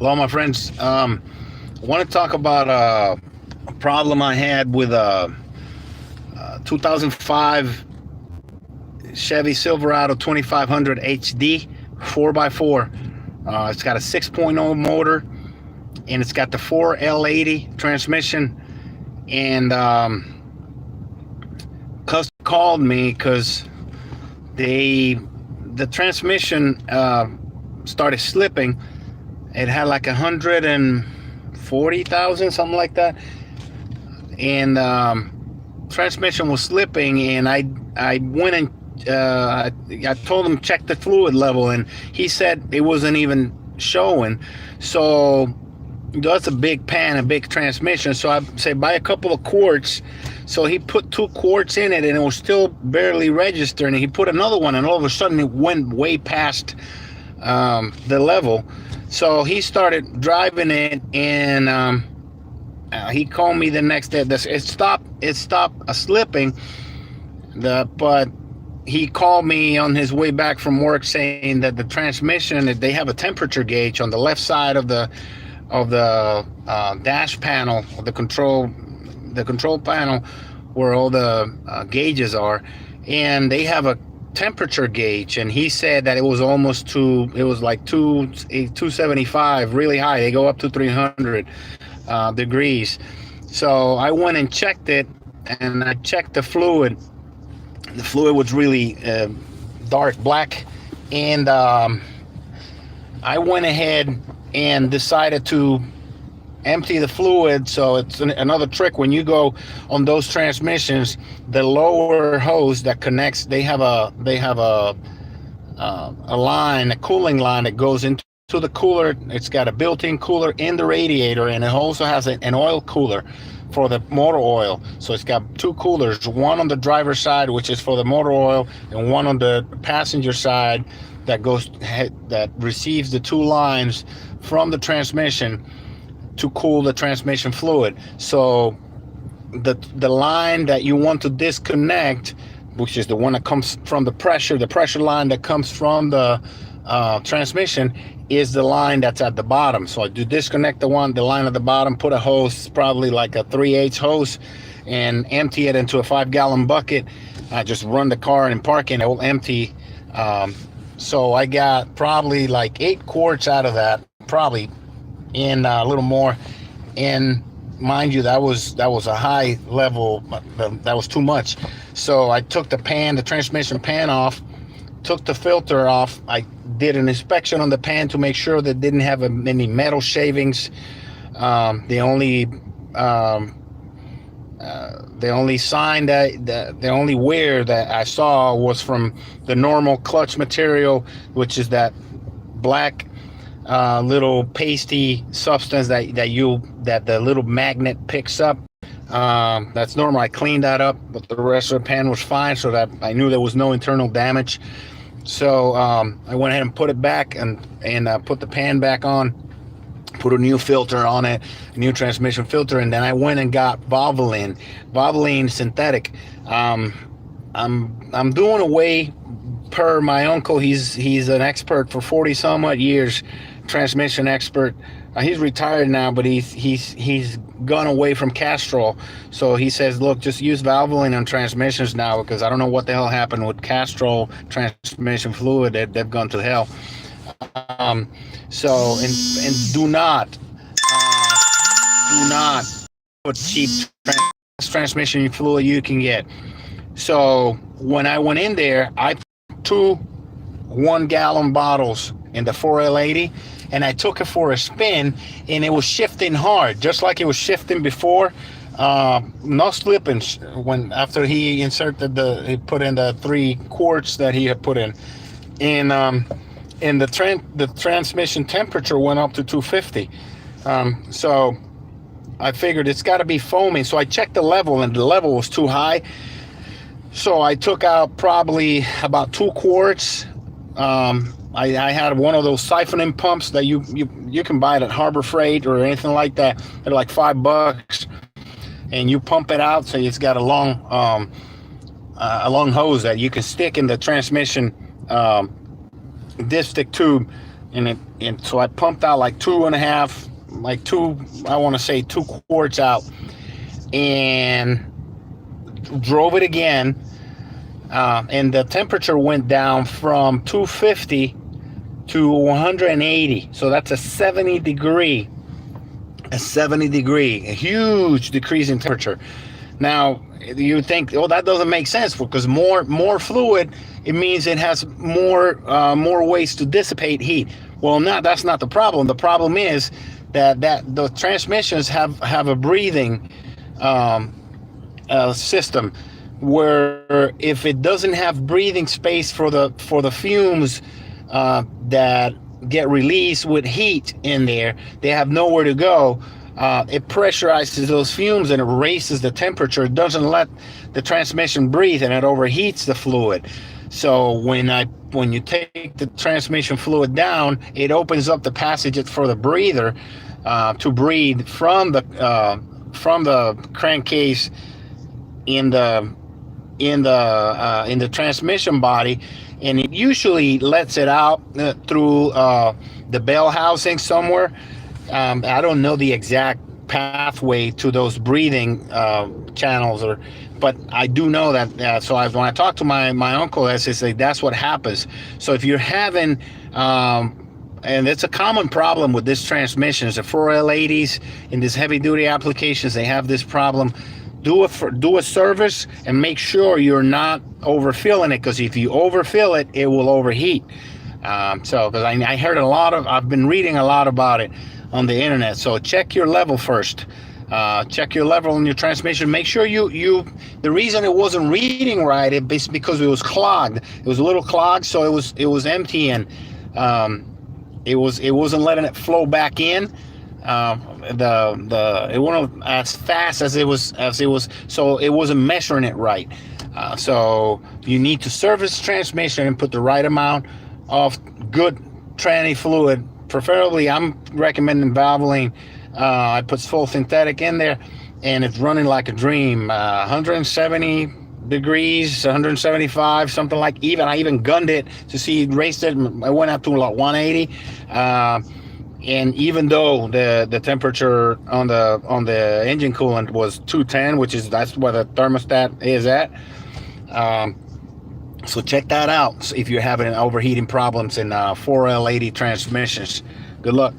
Hello, my friends. I want to talk about a problem I had with a 2005 Chevy Silverado 2500 HD 4x4. It's got a 6.0 motor, and it's got the 4L80 transmission. And customer called me because the transmission started slipping. It had like 140,000, something like that, and transmission was slipping. And I went and I told him check the fluid level, and he said it wasn't even showing. So that's a big pan, a big transmission. So I say buy a couple of quarts. So he put 2 quarts in it, and it was still barely registering. And he put another one, and all of a sudden it went way past the level. So he started driving it, and he called me the next day. It stopped slipping. But he called me on his way back from work saying that the transmission, that they have a temperature gauge on the left side of the dash panel, of the control panel, where all the gauges are, and they have a temperature gauge. And he said that it was like 275, really high. They go up to 300 degrees. So I went and checked it, and I checked the fluid. The fluid was really dark black, and I went ahead and decided to empty the fluid. So it's another trick when you go on those transmissions. The lower hose that connects, they have a line, a cooling line that goes into the cooler. It's got a built-in cooler in the radiator, and it also has an oil cooler for the motor oil. So it's got 2 coolers, one on the driver's side, which is for the motor oil, and one on the passenger side that receives the 2 lines from the transmission to cool the transmission fluid. So the line that you want to disconnect, which is the one that comes from the pressure line that comes from the transmission, is the line that's at the bottom. So I do disconnect the line at the bottom, put a hose, probably like a 3/8 hose, and empty it into a 5-gallon bucket. I just run the car and park it, and it will empty. So I got probably like 8 quarts out of that, probably, and a little more. And mind you, that was a high level. That was too much. So I took the transmission pan off, took the filter off. I did an inspection on the pan to make sure that it didn't have any metal shavings. The only sign the only wear that I saw was from the normal clutch material, which is that black little pasty substance that the little magnet picks up. That's normal. I cleaned that up, but the rest of the pan was fine, so that I knew there was no internal damage. So I went ahead and put it back, and put the pan back on, put a new filter on it, a new transmission filter, and then I went and got Valvoline synthetic. I'm doing away, per my uncle. He's an expert for 40 some odd years, transmission expert. He's retired now, but he's gone away from Castrol. So he says, look, just use Valvoline on transmissions now, because I don't know what the hell happened with Castrol transmission fluid. They've gone to hell. So do not put cheap transmission fluid you can get. So when I went in there, I put 2 1-gallon bottles in the 4L80, and I took it for a spin, and it was shifting hard, just like it was shifting before. No slipping after he put in the 3 quarts that he had put in. And the transmission temperature went up to 250. So I figured it's got to be foaming. So I checked the level, and the level was too high. So I took out probably about 2 quarts. I had one of those siphoning pumps that you can buy it at Harbor Freight or anything like that. They're like $5, and you pump it out. So it's got a long hose that you can stick in the transmission dipstick tube and so I pumped out like 2.5, like two, I want to say 2 quarts out, and drove it again, and the temperature went down from 250 to 180. So that's a 70 degree, a huge decrease in temperature. Now you think, oh, that doesn't make sense, because more fluid, it means it has more ways to dissipate heat. Well, that's not the problem. The problem is that the transmissions have a breathing system, where if it doesn't have breathing space for the fumes that get released with heat in there, they have nowhere to go. It pressurizes those fumes and it raises the temperature. It doesn't let the transmission breathe, and it overheats the fluid. So when you take the transmission fluid down, it opens up the passage for the breather to breathe from the crankcase in the transmission body, and it usually lets it out through the bell housing somewhere. I don't know the exact pathway to those breathing channels, but I do know that. So when I talk to my uncle, I say that's what happens. So if you're having, and it's a common problem with this transmission, the 4L80s in these heavy duty applications, they have this problem. Do a service and make sure you're not overfilling it, because if you overfill it, it will overheat. So because I heard I've been reading a lot about it on the internet. So check your level first. Check your level in your transmission. Make sure the reason it wasn't reading right is because it was clogged. It was a little clogged, so it was emptying. It wasn't letting it flow back in. It wasn't as fast as it was, so it wasn't measuring it right. So you need to service transmission and put the right amount of good tranny fluid. Preferably, I'm recommending Valvoline. I put full synthetic in there, and it's running like a dream. 170 degrees, 175, something like. I even gunned it to see it raced it. I went up to like 180. And even though the temperature on the engine coolant was 210, that's where the thermostat is at. So check that out if you're having overheating problems in 4L80 transmissions. Good luck.